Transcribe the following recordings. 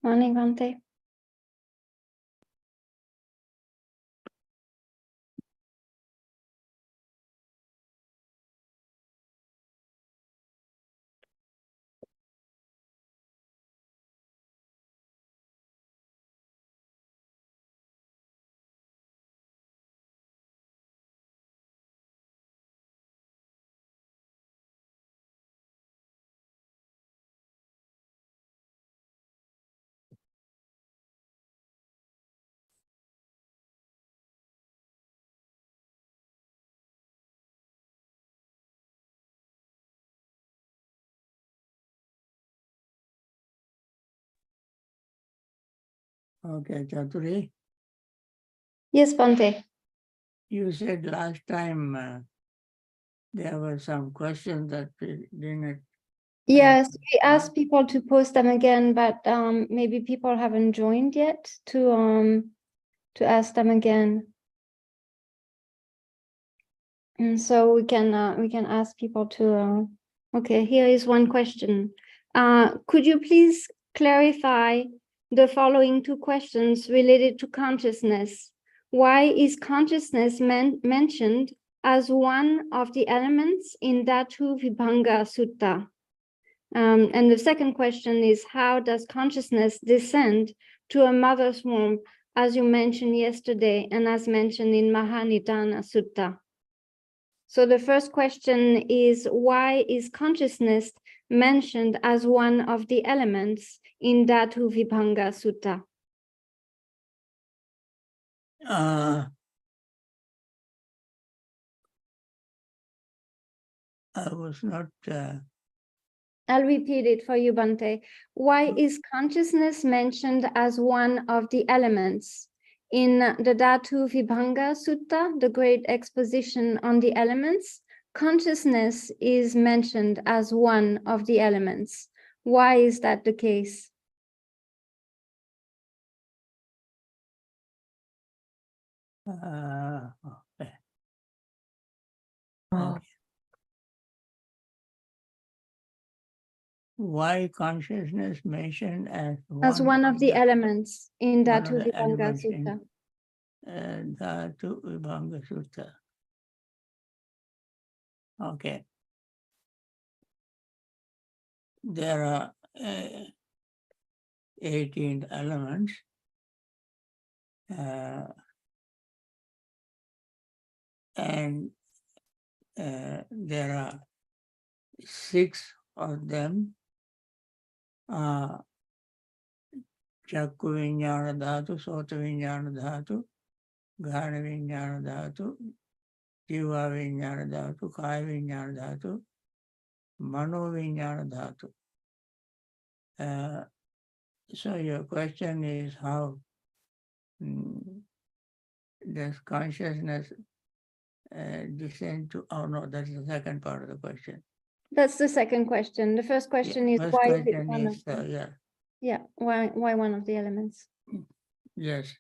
Morning, Bhante. Okay, Chaturi, Yes, Bhante. you said last time there were some questions that we didn't. Yes, we asked people to post them again, but maybe people haven't joined yet to ask them again. And so we can ask people to. Okay, here is one question. Could you please clarify the following two questions related to consciousness? Why is consciousness mentioned as one of the elements in Dhatu Vibhanga Sutta? And the second question is, how does consciousness descend to a mother's womb, as you mentioned yesterday, and as mentioned in Mahanidana Sutta? So the first question is, why is consciousness mentioned as one of the elements in Dhatu Vibhanga Sutta? I was not. I'll repeat it for you, Bhante. Why is consciousness mentioned as one of the elements? In the Dhatu Vibhanga Sutta, the great exposition on the elements, consciousness is mentioned as one of the elements. Why is that the case? Okay. Oh. Why consciousness mentioned As one of the elements in one of Dhatu the Vibhanga elements Sutta. in Dhatu Vibhanga Sutta. Okay. There are 18 elements. And there are 6 of them. Chakku Vijnana Dhatu, Sota Vijnana Dhatu, Ghana Vijnana Dhatu, Jiva Vijnana Dhatu, Kaya Vijnana Dhatu, Mano Vijnana Dhatu. So your question is how does consciousness descend to, oh no, that's the second part of the question. That's the second question. The first question is First why is it question one is, of yeah. Yeah, why one of the elements? Yes.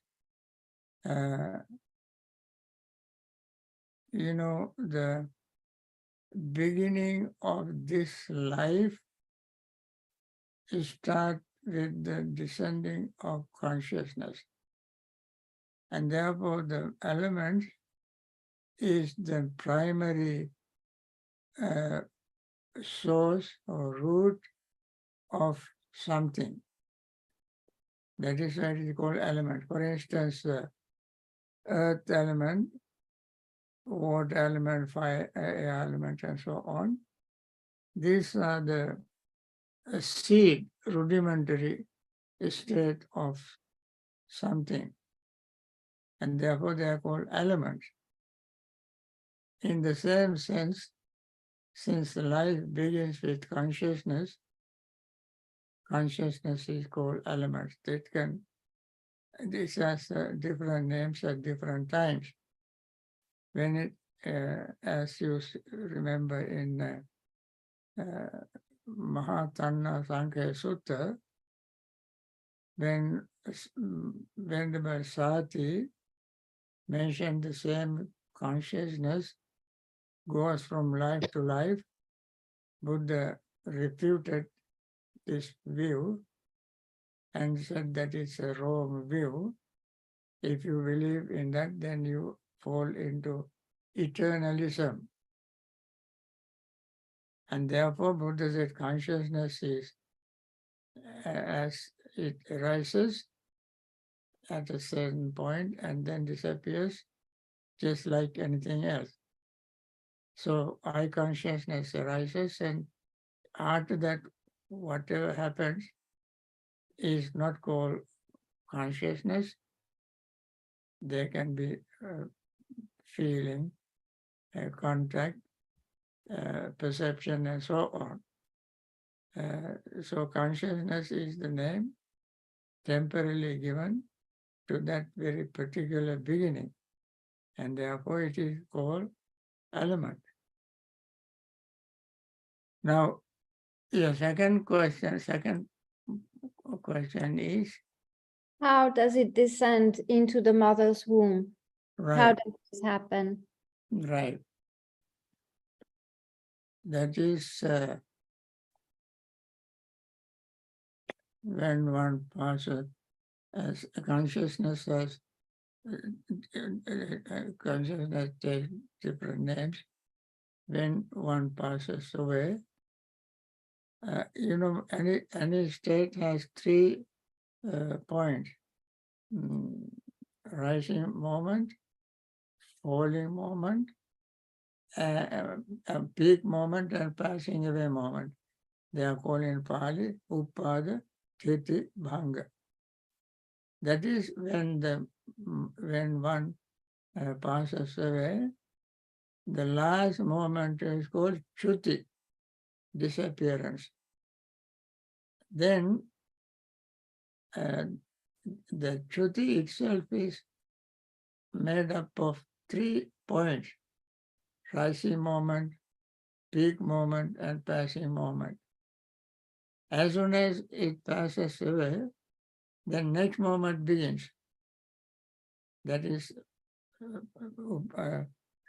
You know, the beginning of this life start with the descending of consciousness. And therefore the element is the primary source or root of something. That is why it is called element. For instance, earth element, water element, fire element, and so on. These are the seed, rudimentary state of something. And therefore they are called elements. In the same sense, since life begins with consciousness, consciousness is called elements. This has different names at different times. When it, as you remember in Mahatanna Sankhya Sutta, when Venerable Sati mentioned the same consciousness goes from life to life, Buddha refuted this view and said that it's a wrong view. If you believe in that, then you fall into eternalism. And therefore, Buddha said consciousness is as it arises at a certain point and then disappears, just like anything else. So I consciousness arises, and after that, whatever happens is not called consciousness. There can be feeling, contact, perception, and so on. So consciousness is the name temporarily given to that very particular beginning, and therefore it is called element. Now, your second question is, how does it descend into the mother's womb? How right, does this happen? right. That is when one passes as consciousness has consciousness takes different names. When one passes away, any state has 3 points: rising moment, falling moment, a peak moment, and passing away moment. They are called in Pali Upada Thiti Bhanga. That is when one passes away, the last moment is called Chuti, disappearance. Then the Chuti itself is made up of 3 points: rising moment, peak moment, and passing moment. As soon as it passes away, the next moment begins. That is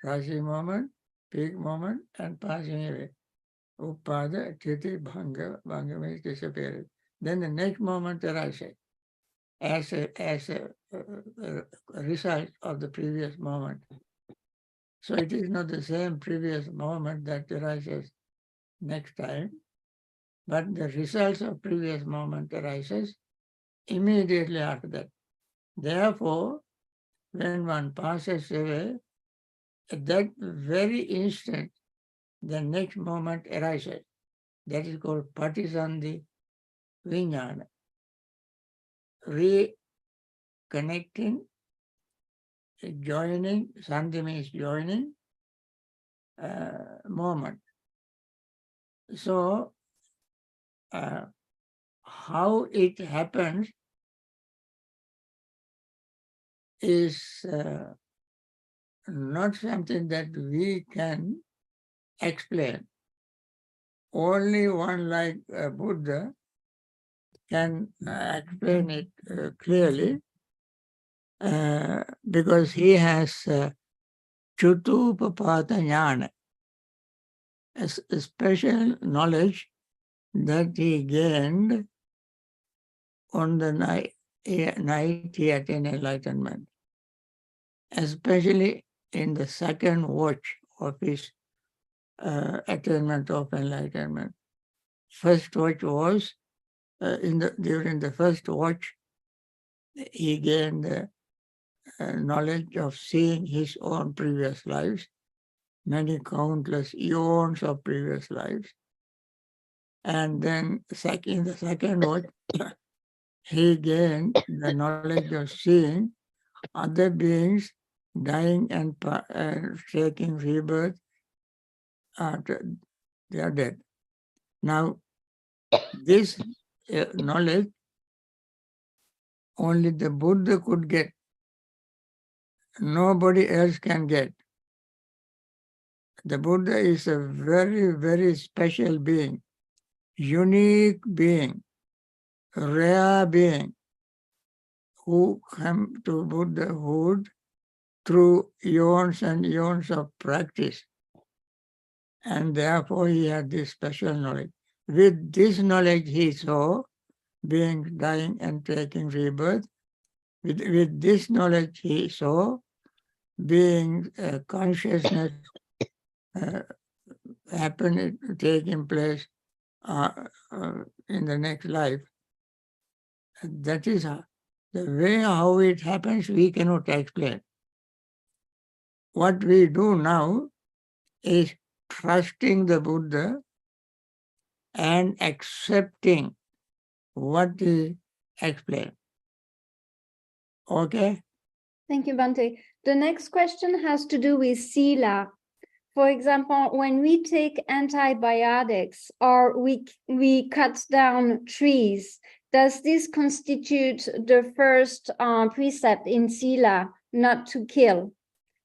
rising moment, peak moment, and passing away. Upada, Titi, Bhanga. Bhanga means disappearance. Then the next moment arises as a result of the previous moment. So it is not the same previous moment that arises next time, but the results of previous moment arises immediately after that. Therefore, when one passes away, at that very instant, the next moment arises. That is called Patisandhi Vijnana. Reconnecting, joining, Sandhi means joining, moment. So, how it happens is not something that we can explain. Only one like Buddha can explain it clearly, because he has Chutupapata Jnana, a special knowledge that he gained on the night he attained enlightenment, especially in the second watch of his attainment of enlightenment. First watch was, during the first watch, he gained the knowledge of seeing his own previous lives, many countless eons of previous lives. And then in the second watch, he gained the knowledge of seeing other beings dying and taking rebirth after they are dead. Now, this knowledge only the Buddha could get. Nobody else can get. The Buddha is a very, very special being, unique being, rare being, who come to Buddhahood through eons and eons of practice. And therefore he had this special knowledge. With this knowledge he saw beings dying and taking rebirth. With this knowledge, he saw being consciousness uh, taking place uh, in the next life. That is the way how it happens, we cannot explain. What we do now is trusting the Buddha and accepting what he explained. Okay? Thank you, Bhante. The next question has to do with sila. For example, when we take antibiotics or we cut down trees, does this constitute the first precept in sila, not to kill?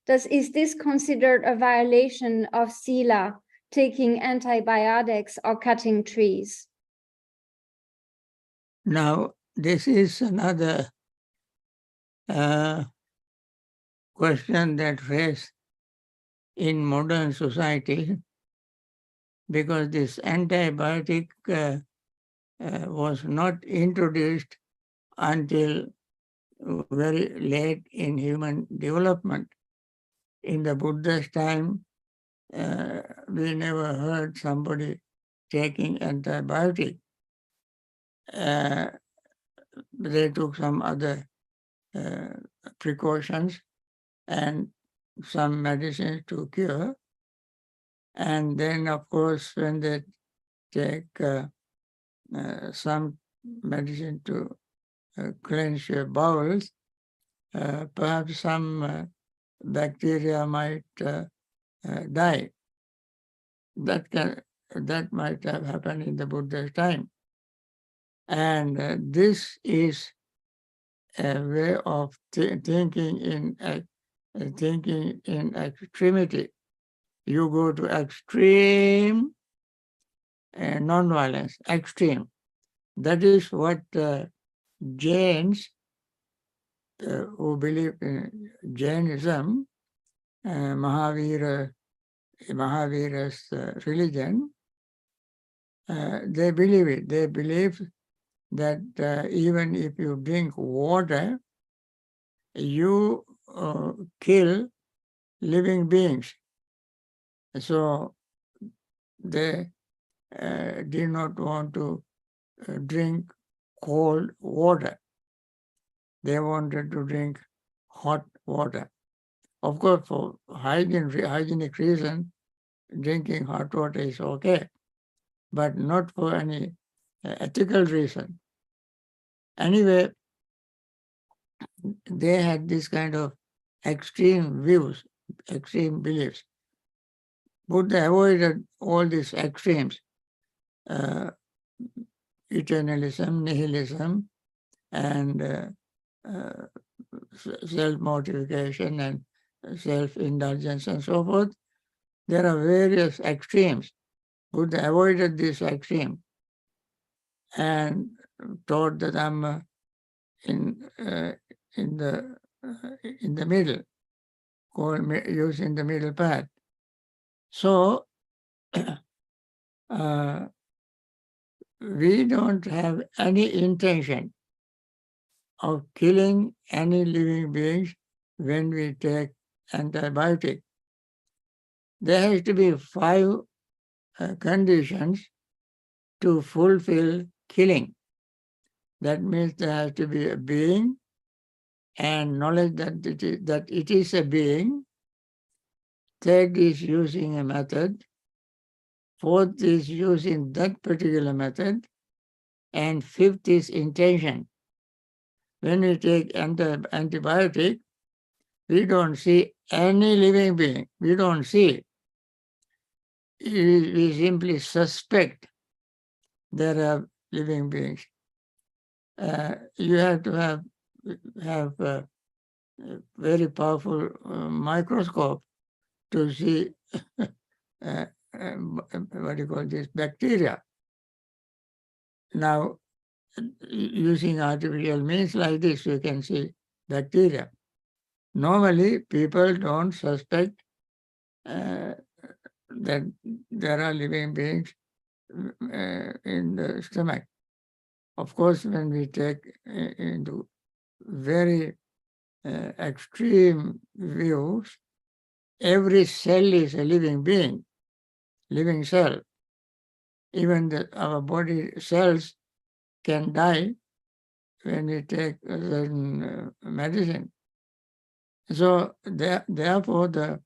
Is this considered a violation of sila, taking antibiotics or cutting trees? Now, this is another question that raised in modern society, because this antibiotic was not introduced until very late in human development. In the Buddha's time, we never heard somebody taking antibiotic. They took some other precautions and some medicines to cure. And then, of course, when they take some medicine to cleanse your bowels, perhaps some bacteria might die. That might have happened in the Buddha's time. And this is a way of thinking in extremity. You go to extreme non-violence, extreme. That is what Jains, who believe in Jainism, Mahavira's religion, they believe it. They believe that even if you drink water, you kill living beings. So they did not want to drink cold water. They wanted to drink hot water. Of course, for hygienic reason, drinking hot water is okay, but not for any ethical reason. Anyway, they had this kind of extreme views, extreme beliefs. Buddha avoided all these extremes, eternalism, nihilism, and self-mortification and self-indulgence and so forth. There are various extremes. Buddha avoided this extreme and taught the Dhamma in the middle, using the middle path. So we don't have any intention of killing any living beings when we take antibiotic. There has to be 5 conditions to fulfill killing. That means there has to be a being and knowledge that it is a being. Third is using a method. Fourth is using that particular method. And fifth is intention. When we take antibiotic, we don't see any living being. We don't see. We simply suspect there are living beings. You have to have a very powerful microscope to see what you call this, bacteria. Now, using artificial means like this, you can see bacteria. Normally, people don't suspect that there are living beings in the stomach Of course, when we take into very extreme views, every cell is a living being, living cell. Even our body cells can die when we take a certain medicine. So therefore, the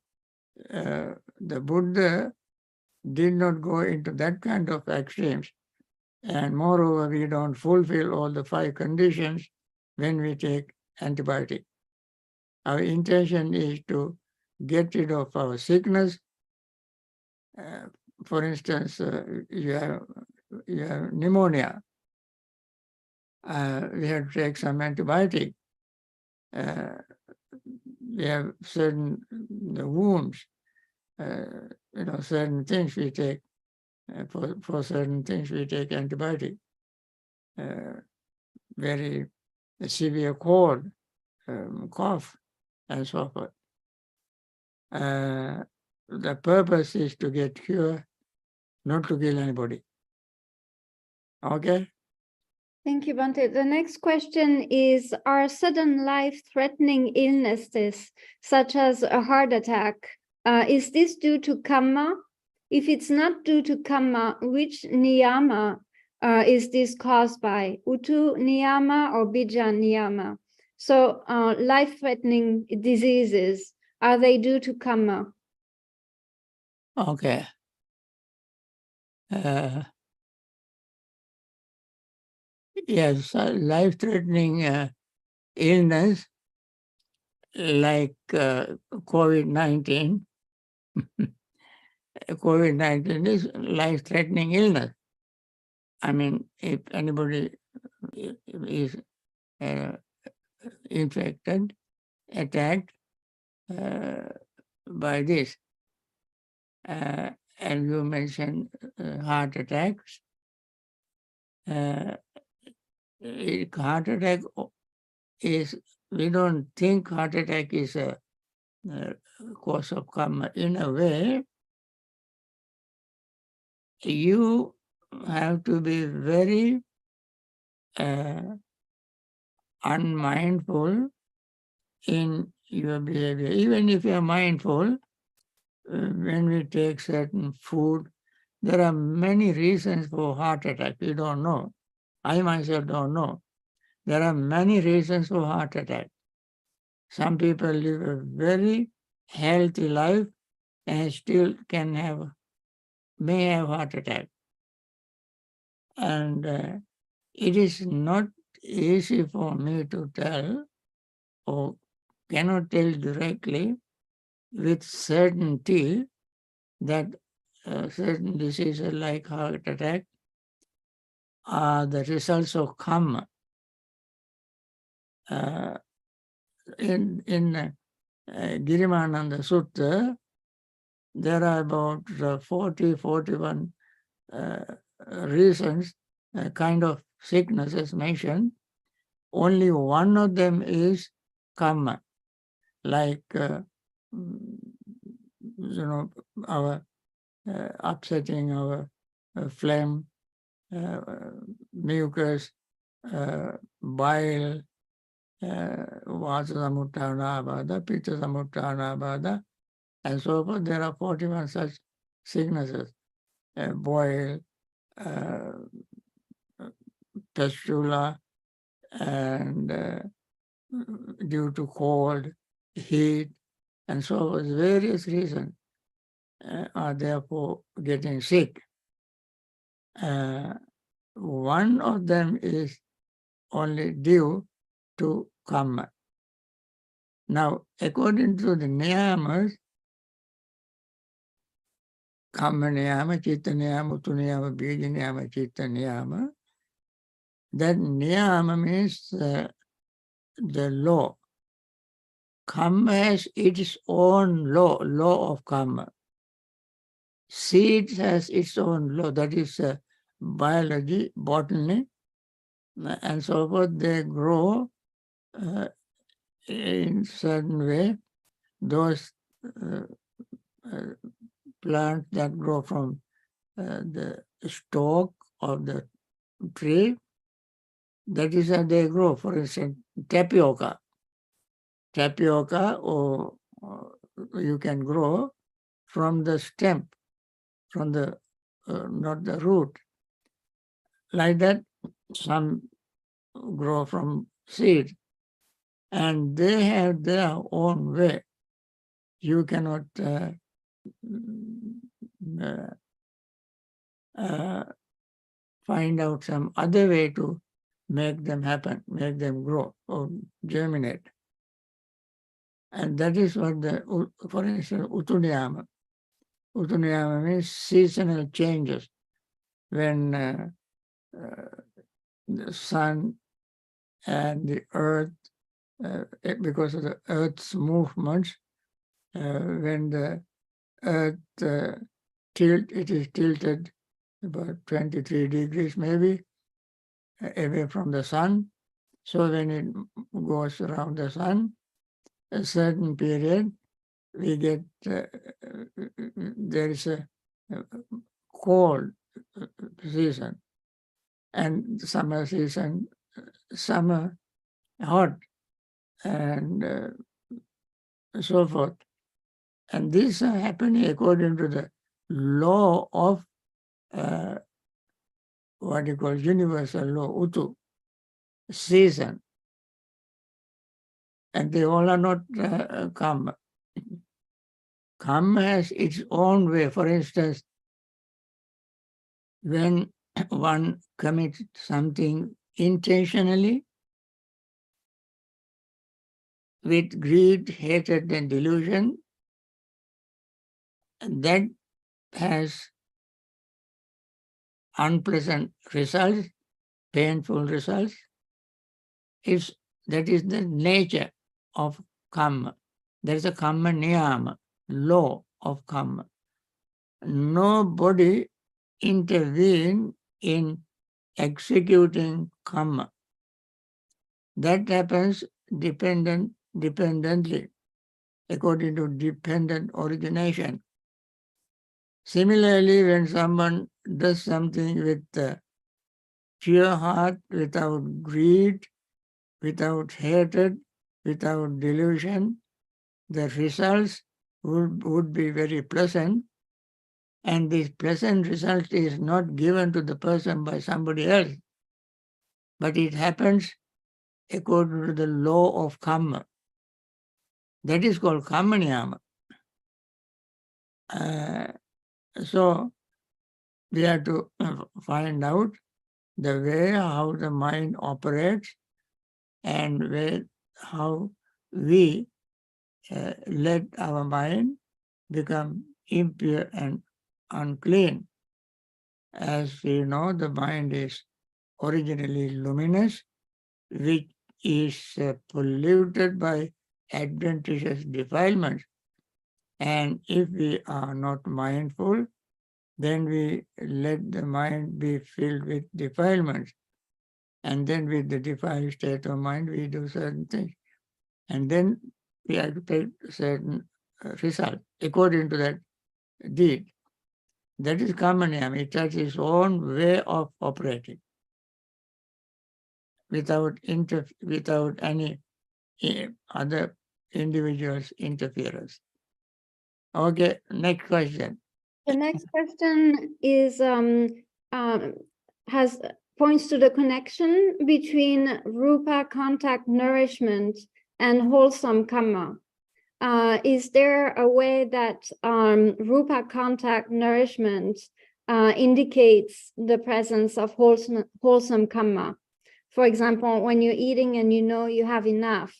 Buddha did not go into that kind of extremes. And moreover, we don't fulfill all the 5 conditions when we take antibiotic. Our intention is to get rid of our sickness. For instance, you have pneumonia. We have to take some antibiotic. We have certain wounds, certain things we take. For certain things we take antibiotic. Very severe cold, cough, and so forth. The purpose is to get cure, not to kill anybody. Okay? Thank you, Bhante. The next question is, are sudden life-threatening illnesses, such as a heart attack, is this due to karma? If it's not due to karma, which niyama is this caused by? Utu niyama or bija niyama? So life-threatening diseases, are they due to karma? Okay. Yes, life-threatening illness like COVID-19. COVID-19 is life-threatening illness. I mean, if anybody is infected, attacked by this, and you mentioned heart attacks. Heart attack is, we don't think heart attack is a cause of karma. In a way, you have to be very unmindful in your behavior. Even if you are mindful, when we take certain food, there are many reasons for heart attack. We don't know. I myself don't know. There are many reasons for heart attack. Some people live a very healthy life and still may have heart attack. And it is not easy for me to tell, or cannot tell directly with certainty, that certain diseases like heart attack are the results of karma. In Girimananda Sutta, there are about 41 reasons, kind of sicknesses mentioned. Only one of them is karma, like our upsetting our phlegm, mucus, bile, vata samuttana bada, pitta samuttana bada, and so forth. There are 41 such sicknesses. Boil, fistula, and due to cold, heat, and so forth. Various reasons are there for getting sick. One of them is only due to karma. Now, according to the niyamas, karma niyama, chitta niyama, utu niyama, bija niyama, chitta niyama, that niyama means the law. Karma has its own law of karma. Seed has its own law, that is biology, botany, and so forth. They grow in certain way. Those plants that grow from the stalk of the tree, that is how they grow. For instance, tapioca. Tapioca, or you can grow from the stem, from the, not the root. Like that, some grow from seed. And they have their own way. You cannot find out some other way to make them happen, make them grow or germinate. And that is what for instance, utuniyama. Utuniyama means seasonal changes. When the sun and the earth, because of the earth's movements, when the earth it is tilted about 23 degrees maybe away from the sun. So when it goes around the sun, a certain period, we get, there is a cold season, and summer season, summer hot, and so forth. And these are happening according to the law of what you call universal law, Utu, season. And they all are not karma. Karma has its own way. For instance, when one commits something intentionally with greed, hatred, and delusion, that has unpleasant results, painful results. That is the nature of karma. There is a karma niyama, law of karma. Nobody intervene in executing karma. That happens dependently, according to dependent origination. Similarly, when someone does something with pure heart, without greed, without hatred, without delusion, the results would be very pleasant. And this pleasant result is not given to the person by somebody else, but it happens according to the law of karma. That is called karma niyama. So we have to find out the way how the mind operates and how we let our mind become impure and unclean. As we know, the mind is originally luminous, which is polluted by adventitious defilements. And if we are not mindful, then we let the mind be filled with defilements. And then with the defiled state of mind, we do certain things. And then we have to take certain result according to that deed. That is karma niyama. It has its own way of operating without any other individual's interference. Okay, next question. The next question is points to the connection between rupa contact nourishment and wholesome karma. Is there a way that rupa contact nourishment indicates the presence of wholesome karma? For example, when you're eating and you know you have enough,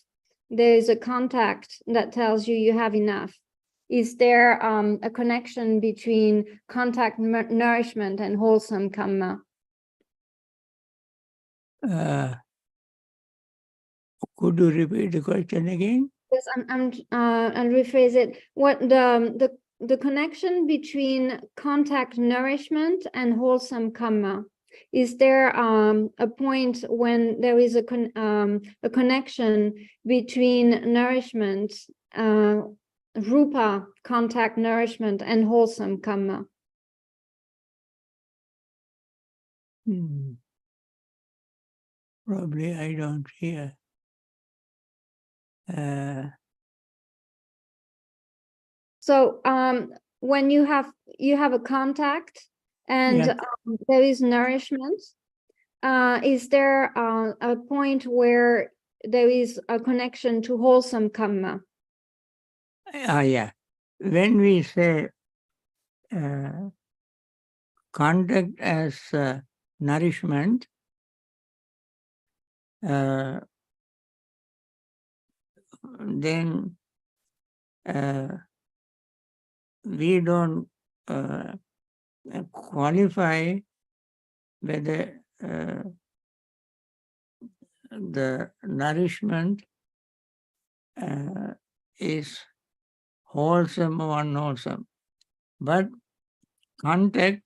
there is a contact that tells you have enough. Is there a connection between contact nourishment and wholesome karma? Could you repeat the question again? Yes, I'll rephrase it. What the connection between contact nourishment and wholesome karma? Is there a point when there is a connection between nourishment, rupa contact nourishment, and wholesome karma? Probably I don't hear. So when you have a contact and Yeah. there is nourishment, is there a point where there is a connection to wholesome karma? Yeah. When we say contact as nourishment, then we don't qualify whether the nourishment is wholesome or unwholesome. But contact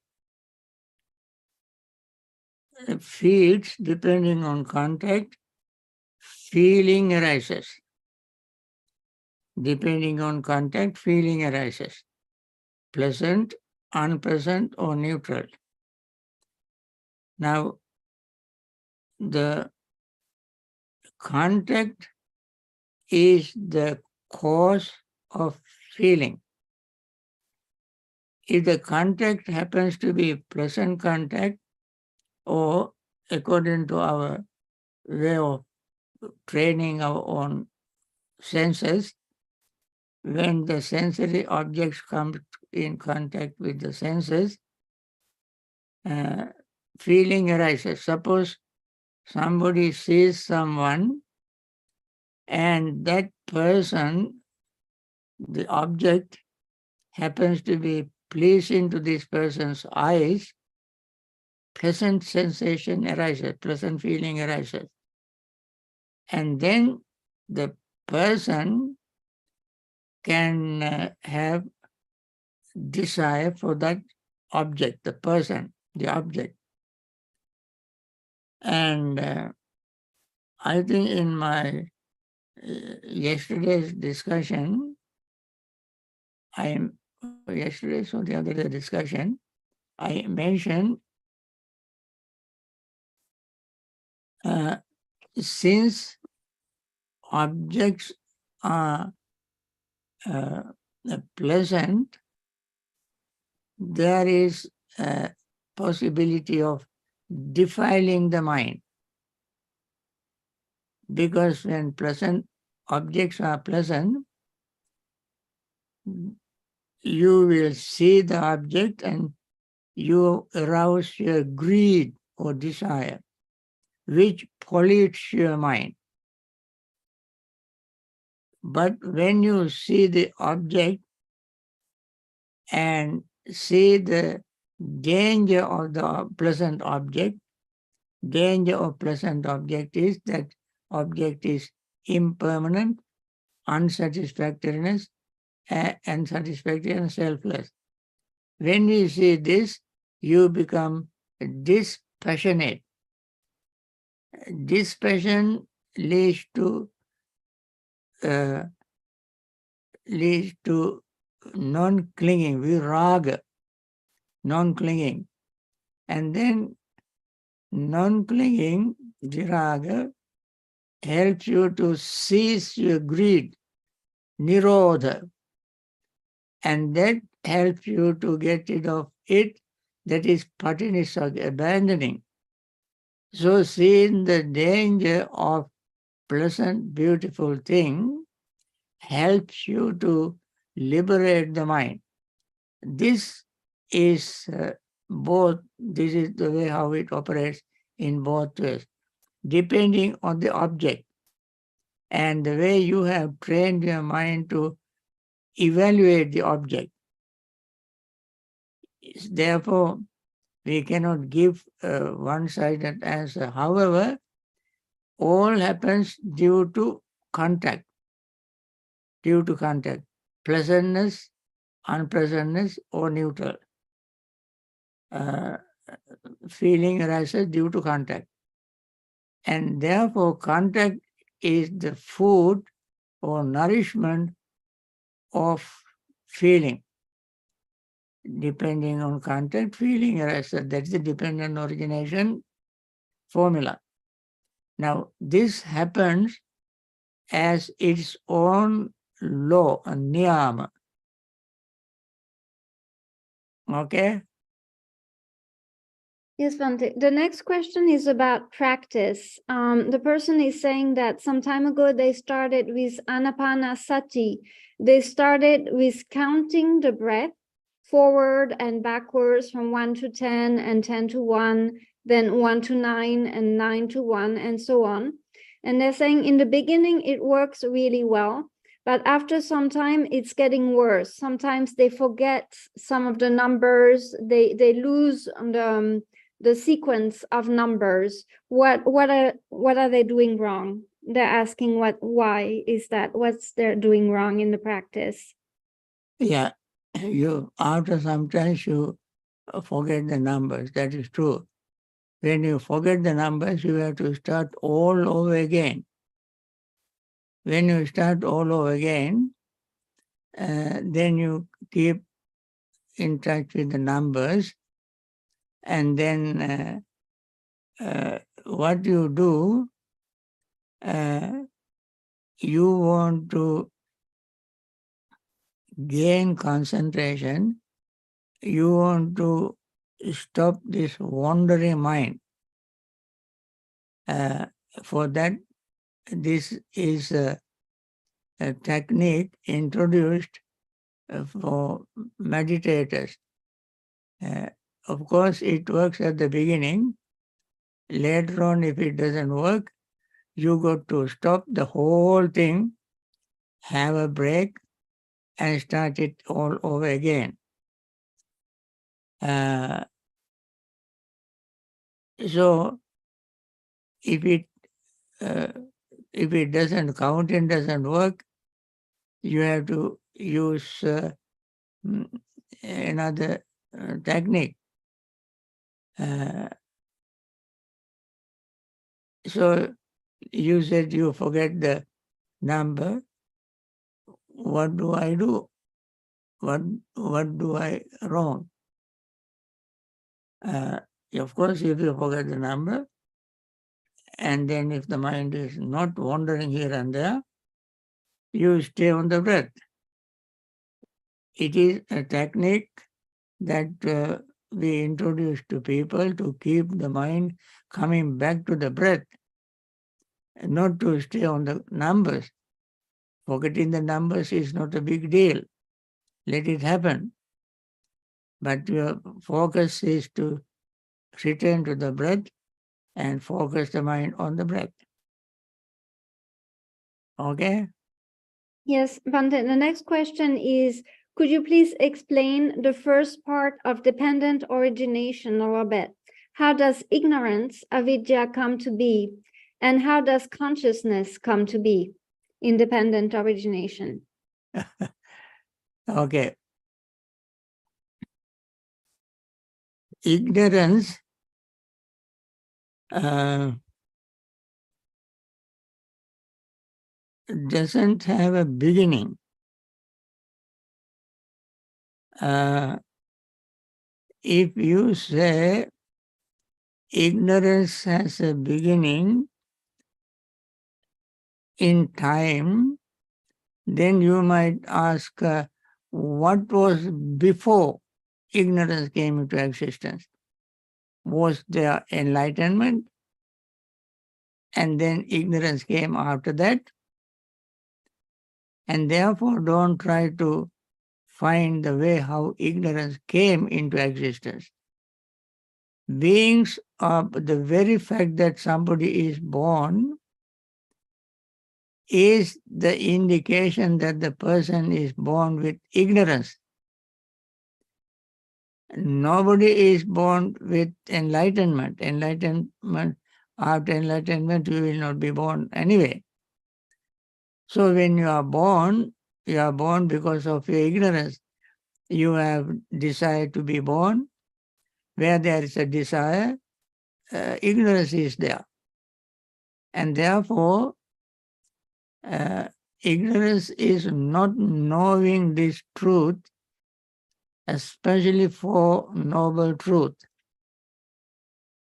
feeds, depending on contact, feeling arises. Depending on contact, feeling arises. Pleasant, unpleasant, or neutral. Now, the contact is the cause of feeling. If the contact happens to be pleasant contact, or according to our way of training our own senses, when the sensory objects come in contact with the senses, feeling arises. Suppose somebody sees someone and that person, the object, happens to be pleasing to this person's eyes, pleasant sensation arises, pleasant feeling arises. And then the person can have desire for that object, the person, the object. And I think in my yesterday's discussion, yesterday's or the other day discussion, I mentioned since objects are pleasant, there is a possibility of defiling the mind. Because when pleasant objects are pleasant, you will see the object and you arouse your greed or desire, which pollutes your mind. But when you see the object and see the danger of the pleasant object, danger of pleasant object is that object is impermanent, unsatisfactoriness, unsatisfactory and selfless. When you see this, you become dispassionate. Dispassion leads to non-clinging, viraga, non-clinging. And then non-clinging, viraga, helps you to cease your greed, nirodha. And that helps you to get rid of it, that is patinissaga, abandoning. So seeing the danger of pleasant, beautiful thing helps you to liberate the mind. This is this is the way how it operates in both ways, depending on the object and the way you have trained your mind to evaluate the object. Therefore, we cannot give a one-sided answer. However, all happens due to contact, pleasantness, unpleasantness, or neutral. Feeling arises due to contact. And therefore, contact is the food or nourishment of feeling. Depending on contact, feeling arises. That's the dependent origination formula. Now, this happens as its own law, a niyama. Okay? Yes, Bhante. The next question is about practice. The person is saying that some time ago they started with anapanasati. They started with counting the breath forward and backwards from 1 to 10 and 10 to 1, then 1 to 9 and 9 to 1, and so on. And they're saying in the beginning it works really well, but after some time it's getting worse. Sometimes they forget some of the numbers, they lose the sequence of numbers. What are they doing wrong? They're asking why is that? What's they're doing wrong in the practice? Yeah, you after some time you forget the numbers. That is true. When you forget the numbers, you have to start all over again. When you start all over again, then you keep in touch with the numbers, and then what you do, you want to gain concentration, you want to stop this wandering mind. For that, this is a technique introduced for meditators. Of course, it works at the beginning. Later on, if it doesn't work, you got to stop the whole thing, have a break, and start it all over again. So, if it doesn't count and doesn't work, you have to use another technique. So you said you forget the number. What do I do? What do I wrong? Of course, if you forget the number, and then if the mind is not wandering here and there, you stay on the breath. It is a technique that we introduce to people to keep the mind coming back to the breath, not to stay on the numbers. Forgetting the numbers is not a big deal. Let it happen. But your focus is to return to the breath and focus the mind on the breath. Okay? Yes, Bhante, the next question is, could you please explain the first part of dependent origination, or a bit? How does ignorance, avidya, come to be? And how does consciousness come to be? Independent origination. Okay. Ignorance doesn't have a beginning. If you say ignorance has a beginning in time, then you might ask, what was before ignorance came into existence? Was there enlightenment? And then ignorance came after that? And therefore, don't try to find the way how ignorance came into existence. Beings, the very fact that somebody is born is the indication that the person is born with ignorance. Nobody is born with enlightenment. After enlightenment, you will not be born anyway. So when you are born because of your ignorance. You have decided to be born. Where there is a desire, ignorance is there. And therefore, ignorance is not knowing this truth, especially for noble truth.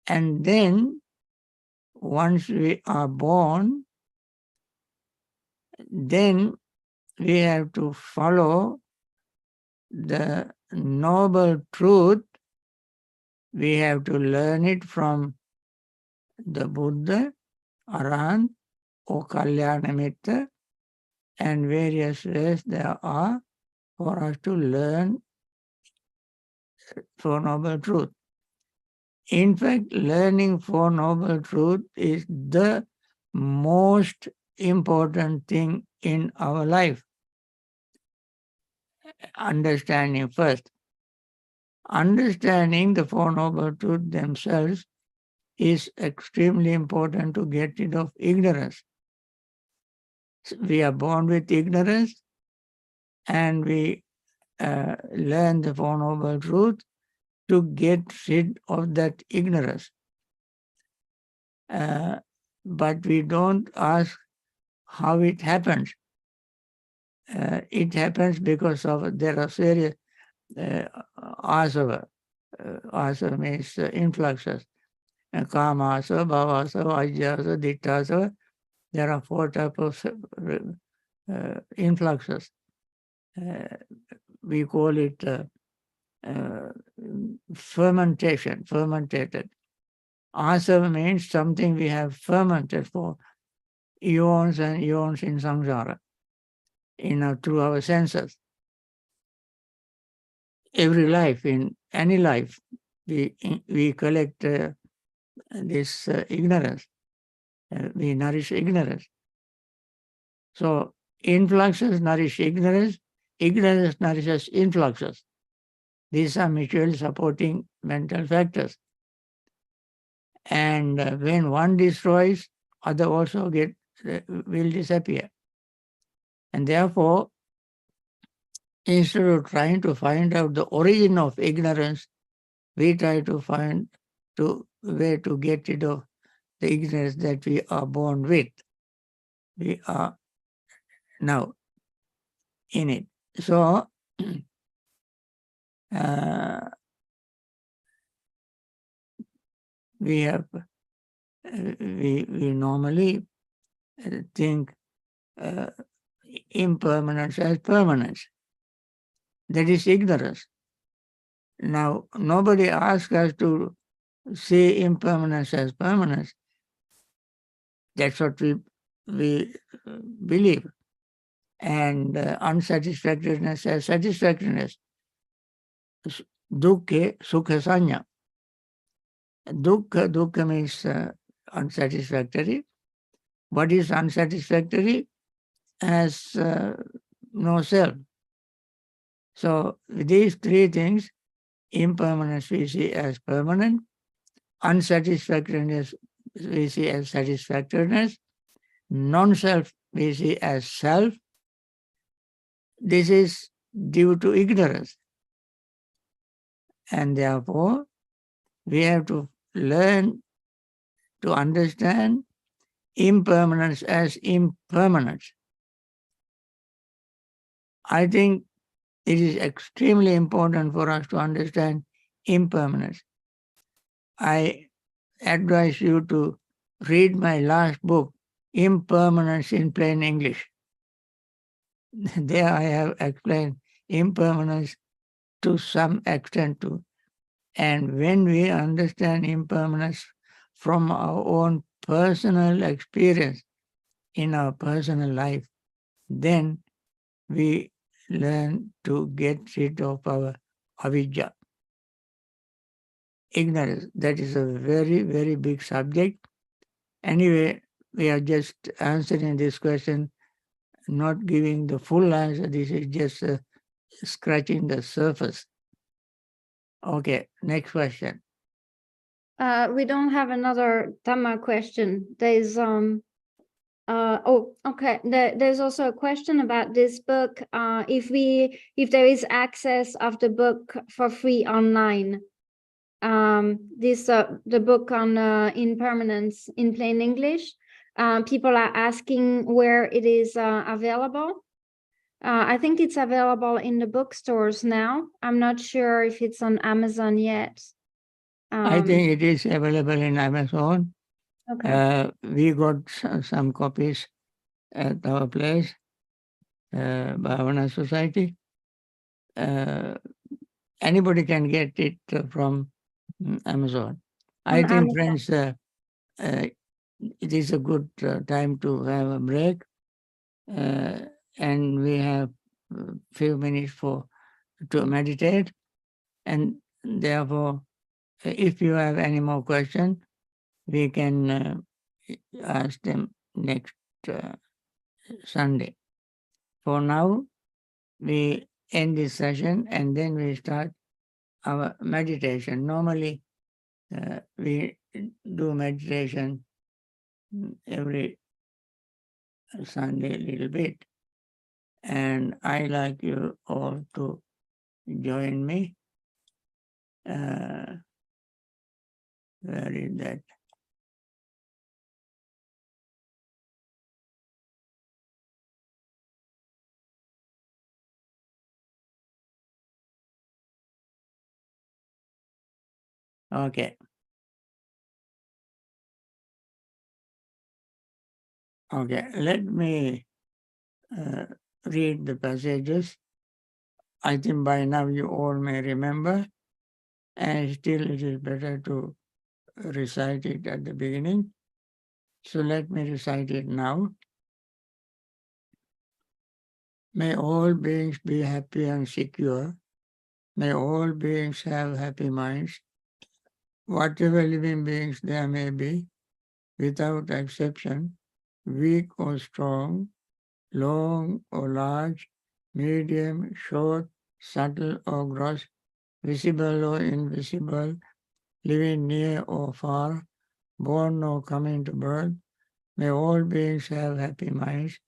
And then once we are born, then we have to follow the noble truth. We have to learn it from the Buddha, Arahant, or Kalyanamitta, and various ways there are for us to learn Four Noble Truth. In fact, learning Four Noble Truth is the most important thing in our life. Understanding first. Understanding the Four Noble Truths themselves is extremely important to get rid of ignorance. We are born with ignorance, and we learn the Four Noble Truths to get rid of that ignorance. But we don't ask how it happens. It happens because of there are various asava. Asava means influxes. Kama asava, bhava asava, ajya asava, ditta asava. There are 4 types of influxes. We call it fermentation, fermented. Asava means something we have fermented for eons and eons in samsara, through our senses. Every life, in any life, we collect this ignorance. We nourish ignorance. So influxes nourish ignorance, ignorance nourishes influxes. These are mutually supporting mental factors. And when one destroys, other also will disappear. And therefore, instead of trying to find out the origin of ignorance, we try to find way to get rid of the ignorance that we are born with. We are now in it. So, we normally think impermanence as permanence. That is ignorance. Now, nobody asks us to see impermanence as permanence. That's what we believe. And unsatisfactoriness as satisfactoriness. Dukkha, sukha sanya. Dukkha means unsatisfactory. What is unsatisfactory? As no self. So these 3 things, impermanence we see as permanent, unsatisfactoriness we see as satisfactoriness, non-self we see as self. This is due to ignorance. And therefore, we have to learn to understand impermanence as impermanence. I think it is extremely important for us to understand impermanence. I advise you to read my last book, Impermanence in Plain English. There I have explained impermanence to some extent too. And when we understand impermanence from our own personal experience in our personal life, then we learn to get rid of our avidya, ignorance. That is a very, very big subject. Anyway, we are just answering this question, not giving the full answer. This is just scratching the surface. Okay, next question. We don't have another Dhamma question. There's okay. There's also a question about this book. If there is access of the book for free online. The book on impermanence in plain English. People are asking where it is available. I think it's available in the bookstores now. I'm not sure if it's on Amazon yet. I think it is available in Amazon. We got some copies at our place, Bhavana Society. Anybody can get it from Amazon. I On think, Amazon. friends, it is a good time to have a break, and we have a few minutes to meditate. And therefore, if you have any more questions, we can ask them next Sunday. For now, we end this session and then we start our meditation. Normally, we do meditation every Sunday a little bit. And I like you all to join me. Where is that? Okay. Okay, let me read the passages. I think by now you all may remember, and still it is better to recite it at the beginning. So let me recite it now. May all beings be happy and secure. May all beings have happy minds. Whatever living beings there may be, without exception, weak or strong, long or large, medium, short, subtle or gross, visible or invisible, living near or far, born or coming to birth, may all beings have happy minds.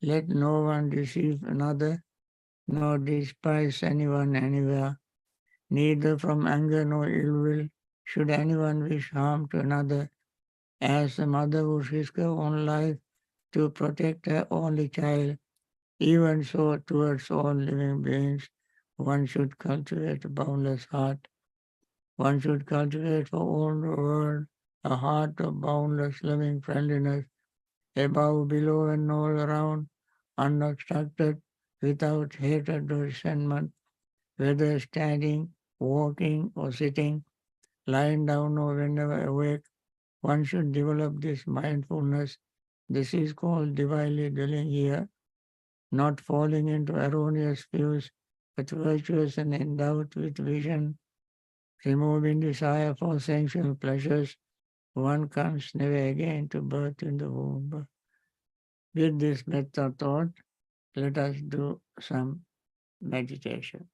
Let no one deceive another, nor despise anyone anywhere. Neither from anger nor ill will should anyone wish harm to another, as a mother would risk her own life to protect her only child. Even so, towards all living beings, one should cultivate a boundless heart. One should cultivate for all the world a heart of boundless loving friendliness, above, below, and all around, unobstructed, without hatred or resentment, whether standing, walking, or sitting, lying down, or whenever awake. One should develop this mindfulness. This is called divinely dwelling here, not falling into erroneous views, but virtuous and endowed with vision, removing desire for sensual pleasures. One comes never again to birth in the womb. With this metta thought, let us do some meditation.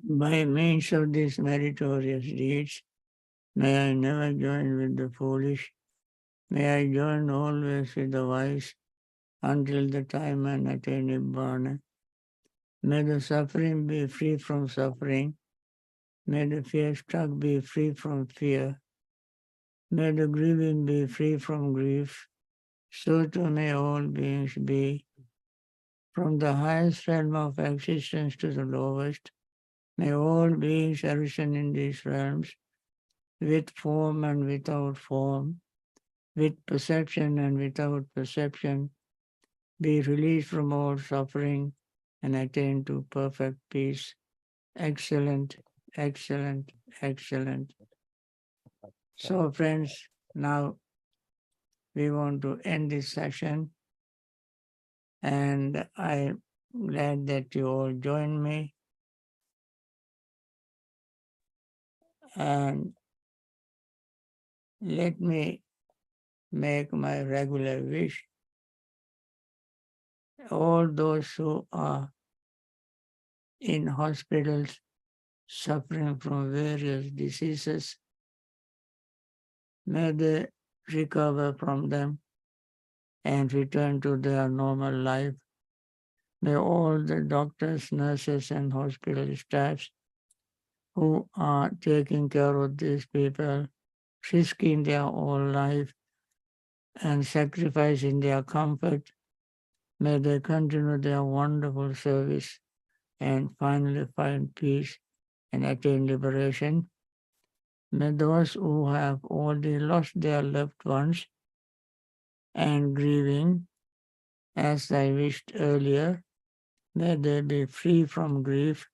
By means of these meritorious deeds, may I never join with the foolish. May I join always with the wise until the time I attain Bhavana. May the suffering be free from suffering. May the fear-struck be free from fear. May the grieving be free from grief. So too may all beings be. From the highest realm of existence to the lowest, may all beings arisen in these realms, with form and without form, with perception and without perception, be released from all suffering and attain to perfect peace. Excellent, excellent, excellent. So friends, now we want to end this session, and I'm glad that you all joined me. And let me make my regular wish. All those who are in hospitals suffering from various diseases, may they recover from them and return to their normal life. May all the doctors, nurses, and hospital staffs who are taking care of these people, risking their own life and sacrificing their comfort, may they continue their wonderful service and finally find peace and attain liberation. May those who have already lost their loved ones and grieving, as I wished earlier, may they be free from grief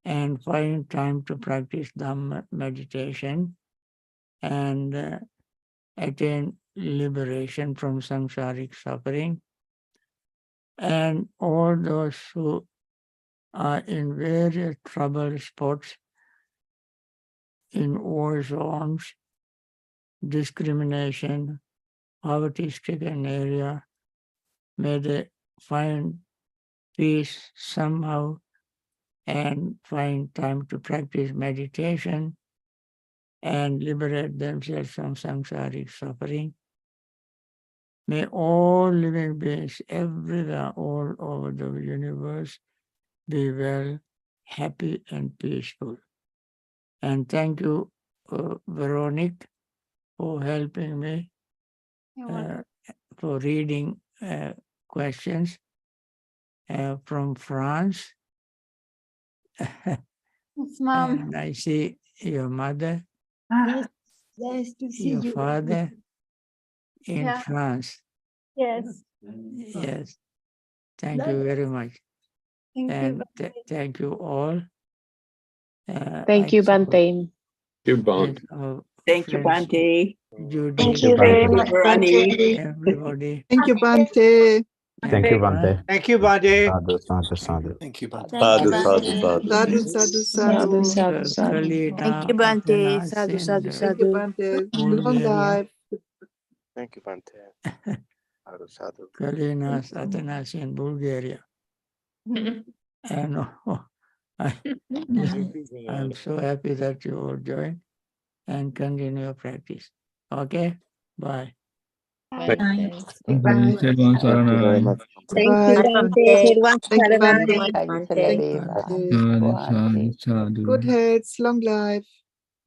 and find time to practice Dhamma meditation and attain liberation from samsaric suffering. And all those who are in various trouble spots, in war zones, discrimination, poverty-stricken area, may they find peace somehow and find time to practice meditation and liberate themselves from samsaric suffering. May all living beings everywhere, all over the universe, be well, happy, and peaceful. And thank you, Veronique, for helping me for reading questions from France. Yes, Mom. And I see your mother, Yes, to see your you. father in Yeah. France. Yes. Yes. Thank you very much. Thank And you. thank you all. Thank you, Bhante. Thank you, Bhante. Judy, Thank you very Thank you, much, Bharani. Bhante. everybody. Thank you, Bhante. Thank you, Bhante. Thank you, Bhante. Sadhu, sadhu, sadhu. Thank you, Bhante. Thank you, Sadhu, Bhante. sadhu, Sadhu, sadhu. sadhu, Sadhu, sadhu. sadhu, sadhu. Kalina, Thank you, Bhante. Athena, Sadhu, sadhu, Sindh, Thank you, sadhu. Bhante. Long Bulgaria. life. Thank you, Bhante. Sadhu, sadhu. Kalina, Athena, in Bulgaria. And I'm so happy that you all joined and continue your practice. Okay? Bye. Thank you Bye. very much. Thank Bye, you, Bhante. Bhante. Sirvan Thank you, Saranam. Bhante. Bhante. Thank you, Bhante. Good heads, long life.